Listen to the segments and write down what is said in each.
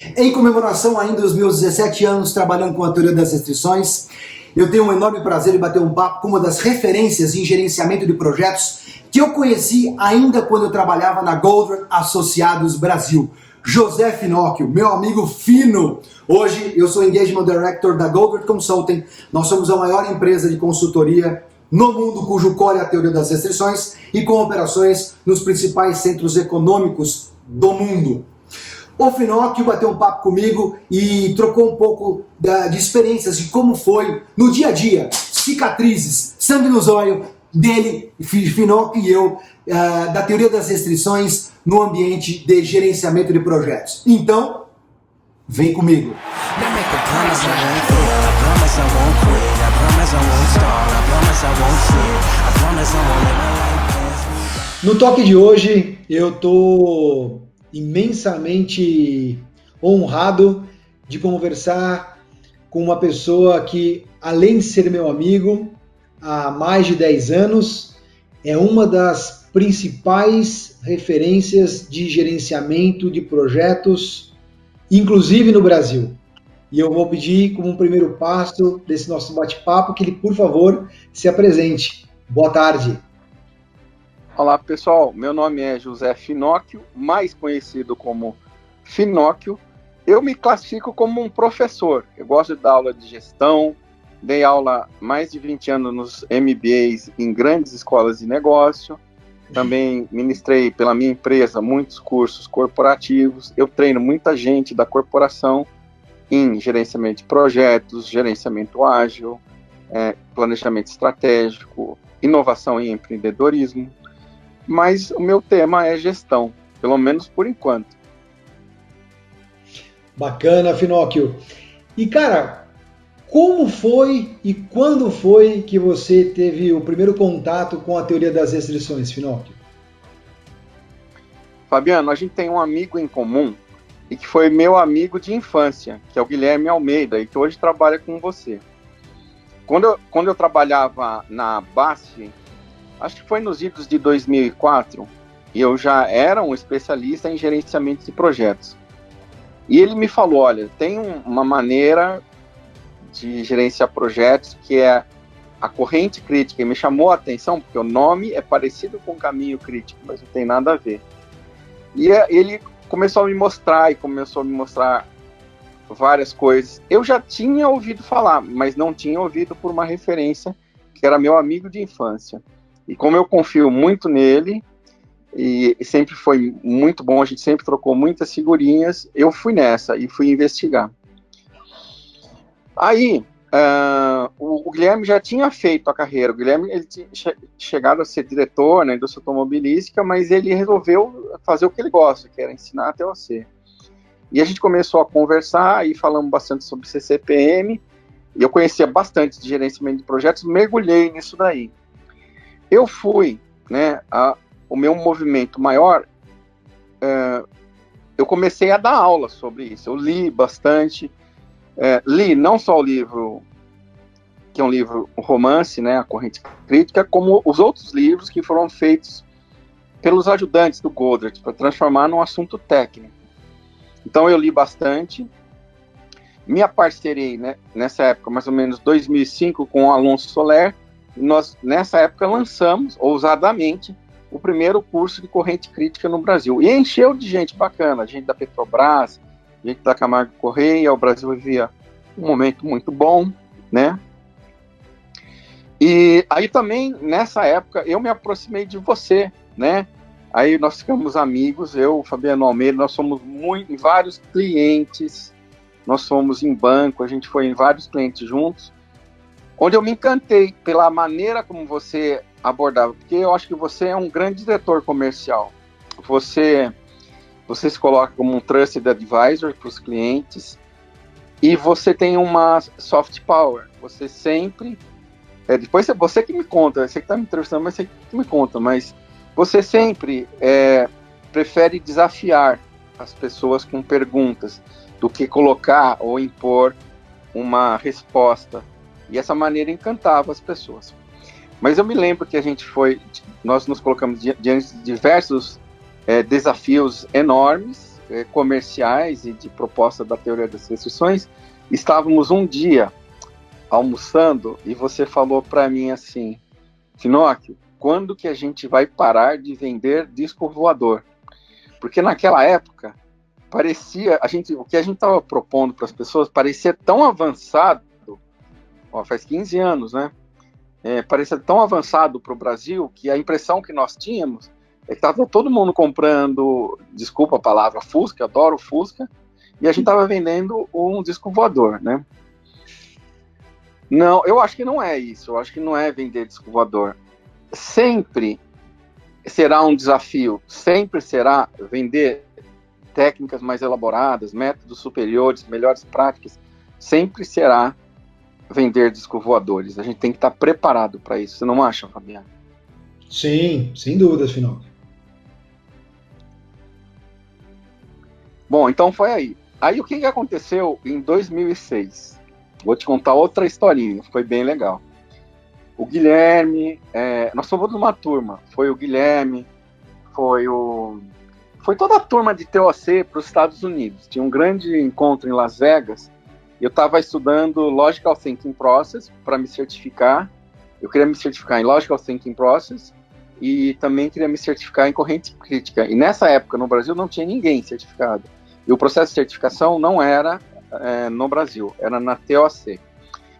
Em comemoração ainda dos meus 17 anos trabalhando com a teoria das restrições, eu tenho um enorme prazer em bater um papo com uma das referências em gerenciamento de projetos que eu conheci ainda quando eu trabalhava na Goldman Associados Brasil. José Finocchio, meu amigo fino. Hoje eu sou Engagement Director da Goldman Consulting. Nós somos a maior empresa de consultoria no mundo cujo core é a teoria das restrições e com operações nos principais centros econômicos do mundo. O Finocchio bateu um papo comigo e trocou um pouco de experiências de como foi no dia a dia, cicatrizes, sangue nos olhos dele, Finocchio e eu, da teoria das restrições no ambiente de gerenciamento de projetos. Então, vem comigo. No toque de hoje, eu tô imensamente honrado de conversar com uma pessoa que, além de ser meu amigo há mais de 10 anos, é uma das principais referências de gerenciamento de projetos, inclusive no Brasil. E eu vou pedir, como um primeiro passo desse nosso bate-papo, que ele, por favor, se apresente. Boa tarde. Olá, pessoal. Meu nome é José Finocchio, mais conhecido como Finocchio. Eu me classifico como um professor. Eu gosto de dar aula de gestão, dei aula há mais de 20 anos nos MBAs em grandes escolas de negócio. Também ministrei pela minha empresa muitos cursos corporativos. Eu treino muita gente da corporação em gerenciamento de projetos, gerenciamento ágil, planejamento estratégico, inovação e empreendedorismo. Mas o meu tema é gestão, pelo menos por enquanto. Bacana, Finocchio. E, cara, como foi e quando foi que você teve o primeiro contato com a teoria das restrições, Finocchio? Fabiano, a gente tem um amigo em comum e que foi meu amigo de infância, que é o Guilherme Almeida, e que hoje trabalha com você. Quando eu trabalhava na BASF, acho que foi nos idos de 2004, e eu já era um especialista em gerenciamento de projetos. E ele me falou, olha, tem uma maneira de gerenciar projetos que é a corrente crítica, e me chamou a atenção, porque o nome é parecido com o caminho crítico, mas não tem nada a ver. E ele começou a me mostrar várias coisas. Eu já tinha ouvido falar, mas não tinha ouvido por uma referência, que era meu amigo de infância. E como eu confio muito nele, e sempre foi muito bom, a gente sempre trocou muitas figurinhas, eu fui nessa e fui investigar. Aí, o Guilherme já tinha feito a carreira. O Guilherme ele tinha chegado a ser diretor na indústria automobilística, mas ele resolveu fazer o que ele gosta, que era ensinar a TOC. E a gente começou a conversar e falamos bastante sobre CCPM, e eu conhecia bastante de gerenciamento de projetos, mergulhei nisso daí. Eu fui, o meu movimento maior, eu comecei a dar aula sobre isso. Eu li bastante, li não só o livro, que é um livro, um romance, A Corrente Crítica, como os outros livros que foram feitos pelos ajudantes do Goddard, para transformar num assunto técnico. Então eu li bastante, me aparcerei, nessa época, mais ou menos 2005, com o Alonso Soler. Nós, nessa época, lançamos, ousadamente, o primeiro curso de corrente crítica no Brasil. E encheu de gente bacana, gente da Petrobras, gente da Camargo Correia. O Brasil vivia um momento muito bom, E aí também, nessa época, eu me aproximei de você, Aí nós ficamos amigos, eu, Fabiano Almeida, nós fomos em vários clientes, nós fomos em banco, a gente foi em vários clientes juntos, onde eu me encantei pela maneira como você abordava, porque eu acho que você é um grande diretor comercial. Você se coloca como um trusted advisor para os clientes e você tem uma soft power. Você sempre... depois você que me conta, você que está me entrevistando, mas você que me conta, mas você sempre prefere desafiar as pessoas com perguntas do que colocar ou impor uma resposta. E essa maneira encantava as pessoas. Mas eu me lembro que nós nos colocamos diante de diversos desafios enormes, comerciais e de proposta da teoria das restrições, estávamos um dia almoçando e você falou para mim assim: Finóquio, quando que a gente vai parar de vender disco voador? Porque naquela época parecia, o que a gente estava propondo para as pessoas parecia tão avançado, faz 15 anos, né? Parecia tão avançado para o Brasil que a impressão que nós tínhamos é que estava todo mundo comprando, desculpa a palavra, Fusca, adoro Fusca, e a gente estava vendendo um disco voador, né? Não, eu acho que não é isso, eu acho que não é vender disco voador. Sempre será um desafio, sempre será vender técnicas mais elaboradas, métodos superiores, melhores práticas, sempre será vender discos voadores. A gente tem que estar preparado para isso, você não acha, Fabiano? Sim, sem dúvidas, Finóquio. Bom, então foi aí. Aí o que aconteceu em 2006? Vou te contar outra historinha, foi bem legal. O Guilherme, nós somos uma turma, foi o Guilherme, foi toda a turma de TOC para os Estados Unidos. Tinha um grande encontro em Las Vegas. Eu estava estudando Logical Thinking Process para me certificar. Eu queria me certificar em Logical Thinking Process e também queria me certificar em corrente crítica. E nessa época, no Brasil, não tinha ninguém certificado. E o processo de certificação não era no Brasil, era na TOC.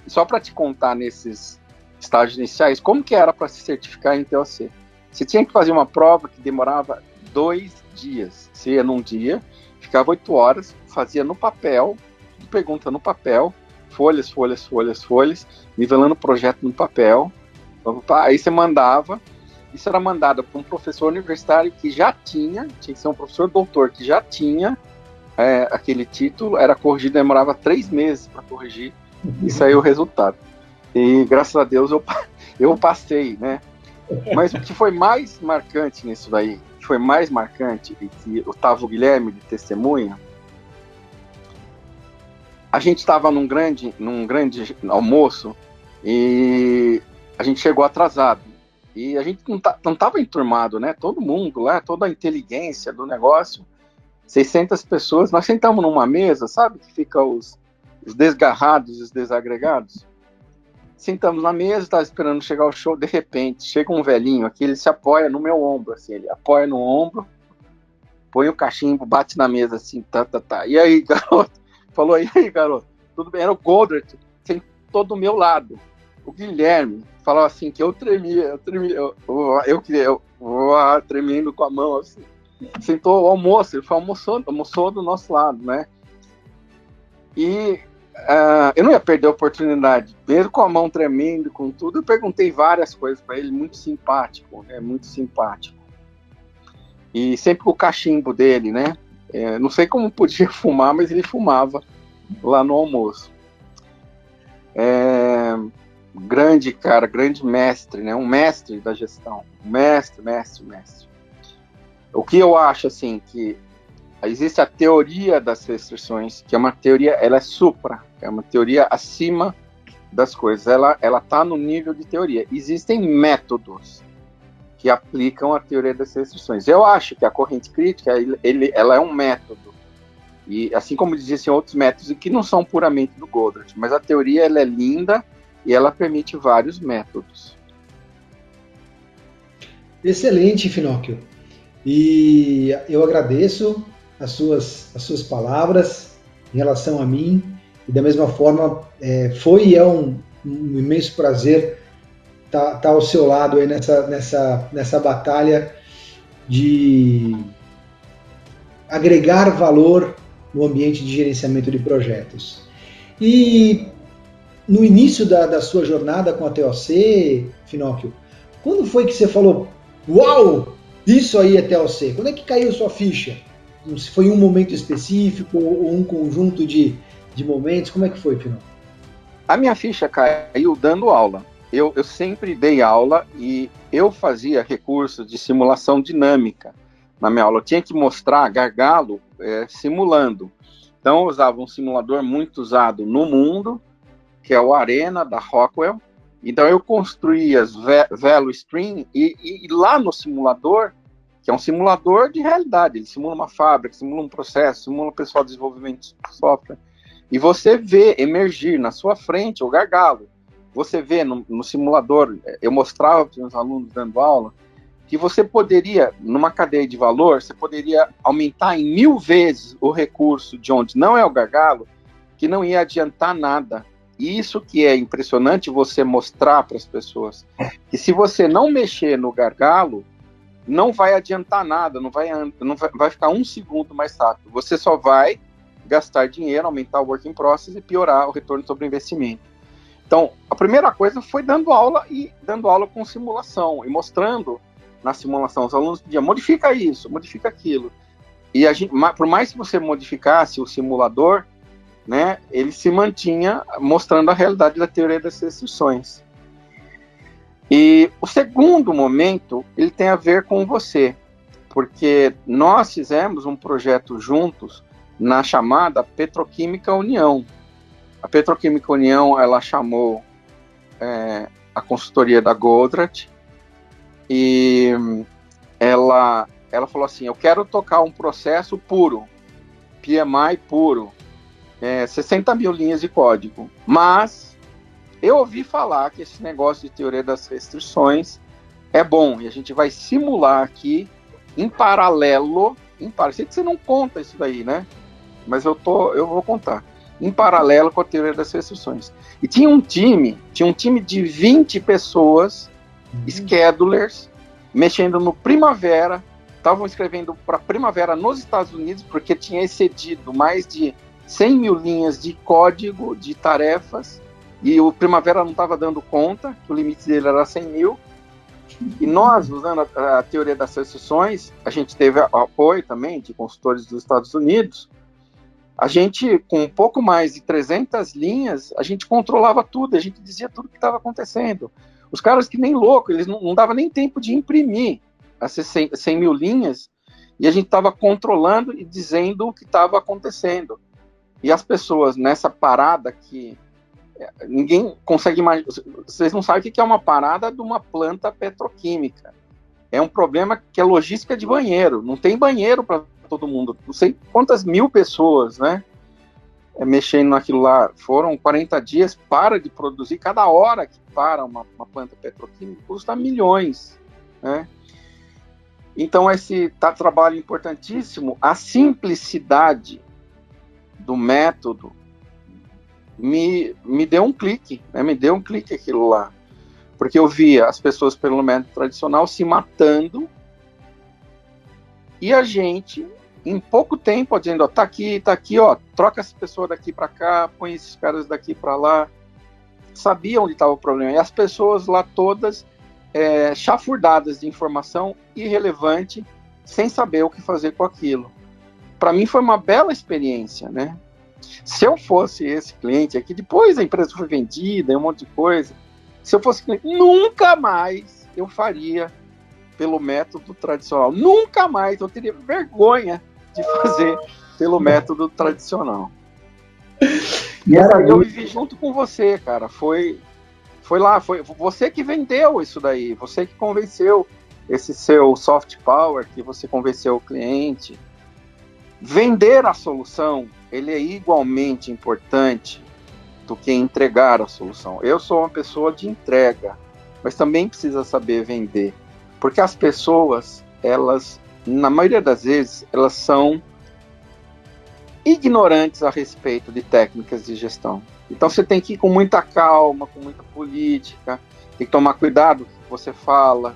E só para te contar nesses estágios iniciais, como que era para se certificar em TOC? Você tinha que fazer uma prova que demorava 2 dias. Você ia num dia, ficava 8 horas, fazia no papel, pergunta no papel, folhas, nivelando o projeto no papel. Aí você mandava, isso era mandado para um professor universitário que já tinha que ser um professor doutor, que já tinha aquele título, era corrigido, demorava 3 meses para corrigir, e saiu o resultado. E graças a Deus eu passei, né? Mas o que foi mais marcante nisso daí, e que estava o Guilherme de testemunha, a gente estava num grande almoço e a gente chegou atrasado. E a gente não estava enturmado, né? Todo mundo lá, toda a inteligência do negócio, 600 pessoas, nós sentamos numa mesa, sabe? Que fica os desgarrados e os desagregados. Sentamos na mesa, estava esperando chegar o show, de repente, chega um velhinho aqui, ele se apoia no meu ombro, assim, ele apoia no ombro, põe o cachimbo, bate na mesa, assim, tá. E aí, garoto? Falou, e aí, garoto? Tudo bem? Era o Goddard, sentou do meu lado. O Guilherme falou assim, que eu tremia, tremendo com a mão, assim. Sentou o almoço, ele foi almoçou do nosso lado, né? E eu não ia perder a oportunidade, mesmo com a mão tremendo, com tudo. Eu perguntei várias coisas para ele, muito simpático. E sempre com o cachimbo dele, né? Não sei como podia fumar, mas ele fumava lá no almoço. Grande cara, grande mestre, né? Um mestre da gestão, mestre. O que eu acho, assim, que existe a teoria das restrições, que é uma teoria, ela é supra, é uma teoria acima das coisas, ela está no nível de teoria. Existem métodos que aplicam a teoria das restrições. Eu acho que a corrente crítica, ela é um método, e assim como existem outros métodos que não são puramente do Goddard, mas a teoria ela é linda e ela permite vários métodos. Excelente, Finóquio. E eu agradeço as suas palavras em relação a mim, e da mesma forma foi e é um imenso prazer estar ao seu lado aí nessa batalha de agregar valor no ambiente de gerenciamento de projetos. E no início da sua jornada com a TOC, Finóquio, quando foi que você falou, uau, isso aí é TOC? Quando é que caiu sua ficha? Se foi um momento específico ou um conjunto de momentos? Como é que foi, Finóquio? A minha ficha caiu dando aula. Eu sempre dei aula e eu fazia recursos de simulação dinâmica na minha aula. Eu tinha que mostrar gargalo simulando. Então, eu usava um simulador muito usado no mundo, que é o Arena, da Rockwell. Então, eu construía as VeloStream e lá no simulador, que é um simulador de realidade. Ele simula uma fábrica, simula um processo, simula o pessoal de desenvolvimento de software. E você vê emergir na sua frente o gargalo. Você vê no simulador, eu mostrava para os meus alunos dando aula, que você poderia, numa cadeia de valor, você poderia aumentar em 1000 vezes o recurso de onde não é o gargalo, que não ia adiantar nada. E isso que é impressionante você mostrar para as pessoas, que se você não mexer no gargalo, não vai adiantar nada, não vai ficar 1 segundo mais rápido. Você só vai gastar dinheiro, aumentar o work in process e piorar o retorno sobre o investimento. Então, a primeira coisa foi dando aula com simulação e mostrando na simulação. Os alunos pediam, modifica isso, modifica aquilo. E por mais que você modificasse o simulador, né, ele se mantinha mostrando a realidade da teoria das restrições. E o segundo momento, ele tem a ver com você, porque nós fizemos um projeto juntos na chamada Petroquímica União. A Petroquímica União, ela chamou a consultoria da Goldratt e ela falou assim, eu quero tocar um processo puro, PMI puro, 60 mil linhas de código, mas eu ouvi falar que esse negócio de teoria das restrições é bom, e a gente vai simular aqui em paralelo, sei que você não conta isso daí, né? Mas eu vou contar. Em paralelo com a teoria das restrições. E tinha um time de 20 pessoas, schedulers, mexendo no Primavera, estavam escrevendo para Primavera nos Estados Unidos, porque tinha excedido mais de 100 mil linhas de código, de tarefas, e o Primavera não estava dando conta, que o limite dele era 100 mil. E nós, usando a teoria das restrições, a gente teve apoio também de consultores dos Estados Unidos. A gente, com um pouco mais de 300 linhas, a gente controlava tudo, a gente dizia tudo o que estava acontecendo. Os caras que nem loucos, eles não davam nem tempo de imprimir essas 100 mil linhas, e a gente estava controlando e dizendo o que estava acontecendo. E as pessoas, nessa parada que ninguém consegue imaginar, vocês não sabem o que é uma parada de uma planta petroquímica. É um problema que é logística de banheiro, não tem banheiro para todo mundo, não sei quantas mil pessoas, né, mexendo naquilo lá, foram 40 dias, para de produzir, cada hora que para uma planta petroquímica custa milhões, né, então esse trabalho importantíssimo, a simplicidade do método me deu um clique, né, aquilo lá, porque eu via as pessoas pelo método tradicional se matando, e a gente, em pouco tempo, dizendo, ó, tá aqui, ó, troca essa pessoa daqui para cá, põe esses caras daqui para lá, sabia onde estava o problema, e as pessoas lá todas chafurdadas de informação irrelevante, sem saber o que fazer com aquilo. Para mim foi uma bela experiência, né? Se eu fosse esse cliente aqui, depois a empresa foi vendida, um monte de coisa, se eu fosse cliente, nunca mais eu faria pelo método tradicional. Nunca mais eu teria vergonha de fazer pelo método tradicional. E aí eu vivi junto com você, cara. Foi você que vendeu isso daí, você que convenceu esse seu soft power, que você convenceu o cliente. Vender a solução, ele é igualmente importante do que entregar a solução. Eu sou uma pessoa de entrega, mas também precisa saber vender. Porque as pessoas, elas, na maioria das vezes, elas são ignorantes a respeito de técnicas de gestão. Então você tem que ir com muita calma, com muita política, tem que tomar cuidado com o que você fala,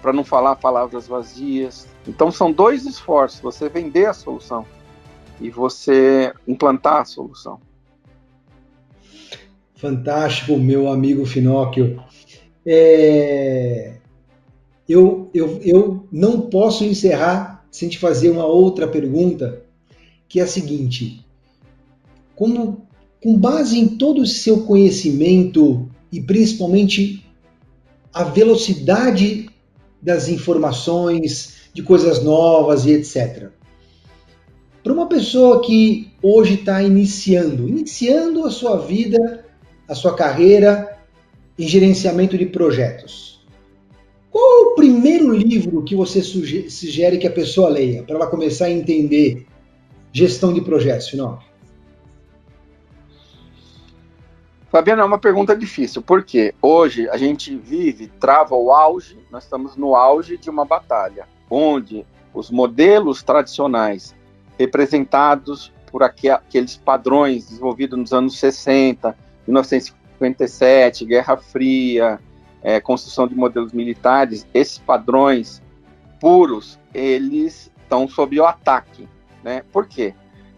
para não falar palavras vazias. Então são dois esforços, você vender a solução e você implantar a solução. Fantástico, meu amigo Finóquio. Eu não posso encerrar sem te fazer uma outra pergunta, que é a seguinte: com base em todo o seu conhecimento e principalmente a velocidade das informações, de coisas novas e etc. Para uma pessoa que hoje está iniciando a sua vida, a sua carreira em gerenciamento de projetos, Qual o primeiro livro que você sugere que a pessoa leia, para ela começar a entender gestão de projetos, Finocchio? Fabiano, é uma pergunta difícil, porque hoje a gente trava o auge, nós estamos no auge de uma batalha, onde os modelos tradicionais, representados por aqueles padrões desenvolvidos nos anos 60, 1957, Guerra Fria, construção de modelos militares, esses padrões puros, eles estão sob o ataque, né? Por quê?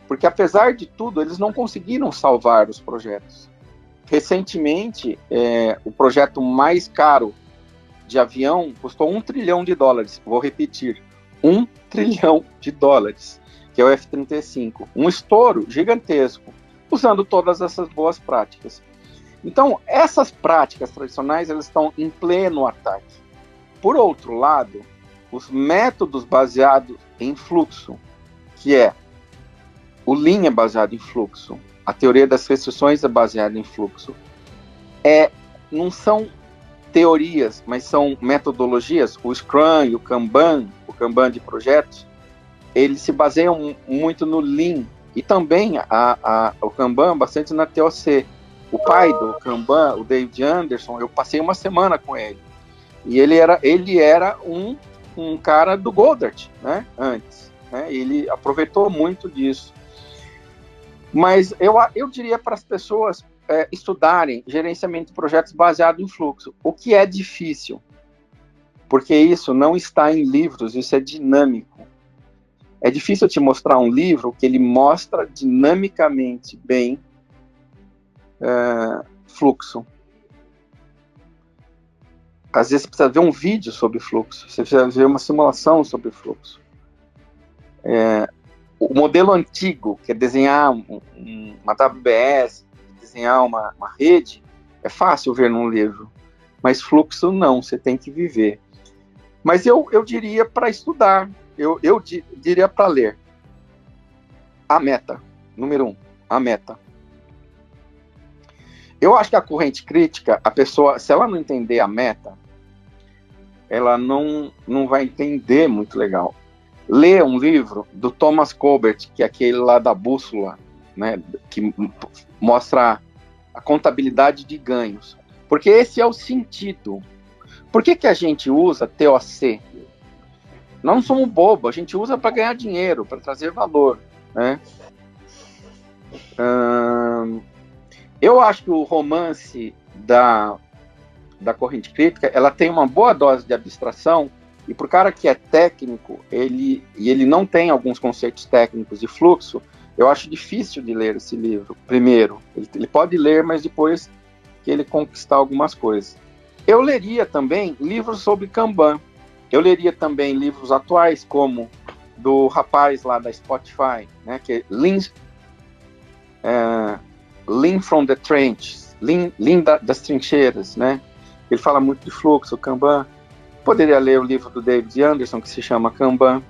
Porque, apesar de tudo, eles não conseguiram salvar os projetos. Recentemente, o projeto mais caro de avião custou $1 trilhão. Vou repetir, $1 trilhão, que é o F-35. Um estouro gigantesco, usando todas essas boas práticas. Então, essas práticas tradicionais, elas estão em pleno ataque. Por outro lado, os métodos baseados em fluxo, que é o Lean é baseado em fluxo, a teoria das restrições é baseada em fluxo, não são teorias, mas são metodologias. O Scrum e o Kanban de projetos, eles se baseiam muito no Lean, e também o Kanban bastante na TOC. O pai do Kanban, o David Anderson, eu passei uma semana com ele, e ele era um cara do Goddard, né, antes, né, ele aproveitou muito disso. Mas eu diria para as pessoas estudarem gerenciamento de projetos baseado em fluxo, o que é difícil, porque isso não está em livros, isso é dinâmico. É difícil te mostrar um livro que ele mostra dinamicamente bem fluxo. Às vezes você precisa ver um vídeo sobre fluxo, você precisa ver uma simulação sobre fluxo. O modelo antigo, que é desenhar uma WBS, desenhar uma rede, é fácil ver num livro, mas fluxo não, você tem que viver. Mas eu diria para estudar, eu diria para ler. A meta, número 1, a meta. Eu acho que a corrente crítica, a pessoa, se ela não entender a meta, ela não vai entender muito legal. Lê um livro do Thomas Colbert, que é aquele lá da bússola, né, que mostra a contabilidade de ganhos. Porque esse é o sentido. Por que a gente usa TOC? Nós não somos bobos, a gente usa para ganhar dinheiro, para trazer valor, né? Eu acho que o romance da corrente crítica, ela tem uma boa dose de abstração, e para o cara que é técnico, ele não tem alguns conceitos técnicos de fluxo, eu acho difícil de ler esse livro, primeiro. Ele pode ler, mas depois que ele conquistar algumas coisas. Eu leria também livros sobre Kanban. Eu leria também livros atuais, como do rapaz lá da Spotify, né, que é Lean from the Trenches, Lean das trincheiras, né? Ele fala muito de fluxo, Kanban. Poderia ler o livro do David Anderson, que se chama Kanban.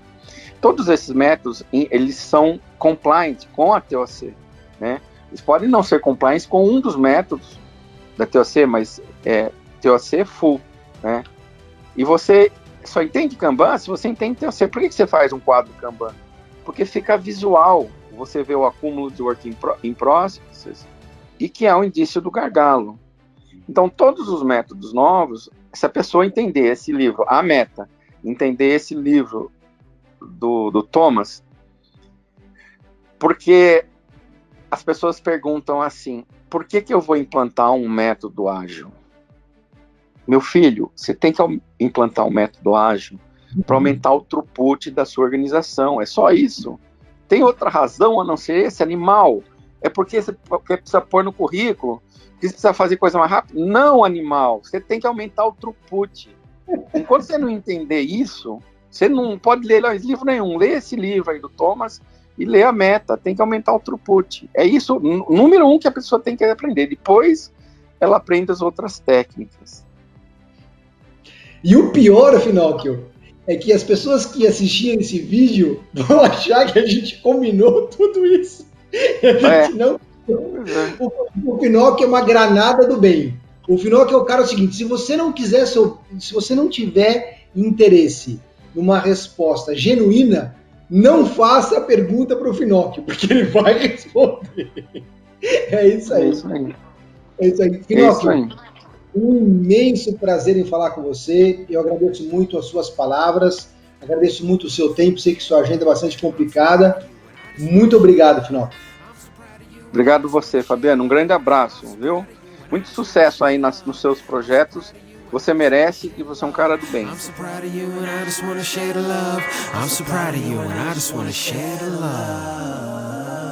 Todos esses métodos, eles são compliant com a TOC, né? Eles podem não ser compliant com um dos métodos da TOC, mas TOC full, né? E você só entende Kanban se você entende TOC. Por que você faz um quadro Kanban? Porque fica visual, você vê o acúmulo de work in process, e que é o indício do gargalo. Então, todos os métodos novos, se a pessoa entender esse livro, a meta, entender esse livro do Thomas, porque as pessoas perguntam assim, por que eu vou implantar um método ágil? Meu filho, você tem que implantar um método ágil para aumentar o throughput da sua organização, é só isso. Tem outra razão a não ser esse animal? É porque você precisa pôr no currículo, que você precisa fazer coisa mais rápida? Não, animal, você tem que aumentar o throughput. Enquanto você não entender isso, você não pode ler livro nenhum. Lê esse livro aí do Thomas e lê a meta, tem que aumentar o throughput. É isso, número 1 que a pessoa tem que aprender. Depois, ela aprende as outras técnicas. E o pior, Finocchio, é que as pessoas que assistiam esse vídeo vão achar que a gente combinou tudo isso. A gente não. O Finocchio é uma granada do bem. O Finocchi é o cara seguinte, se você não tiver interesse numa resposta genuína, não faça a pergunta para o Finocchi, porque ele vai responder. É isso aí. É isso aí. Finocchi, um imenso prazer em falar com você. Eu agradeço muito as suas palavras, agradeço muito o seu tempo, sei que sua agenda é bastante complicada. Muito obrigado, Finocchi. Obrigado você, Fabiano. Um grande abraço, viu? Muito sucesso aí nos seus projetos. Você merece e você é um cara do bem. I'm so proud of you and I just wanna share the love. I'm so proud of you and I just wanna share the love.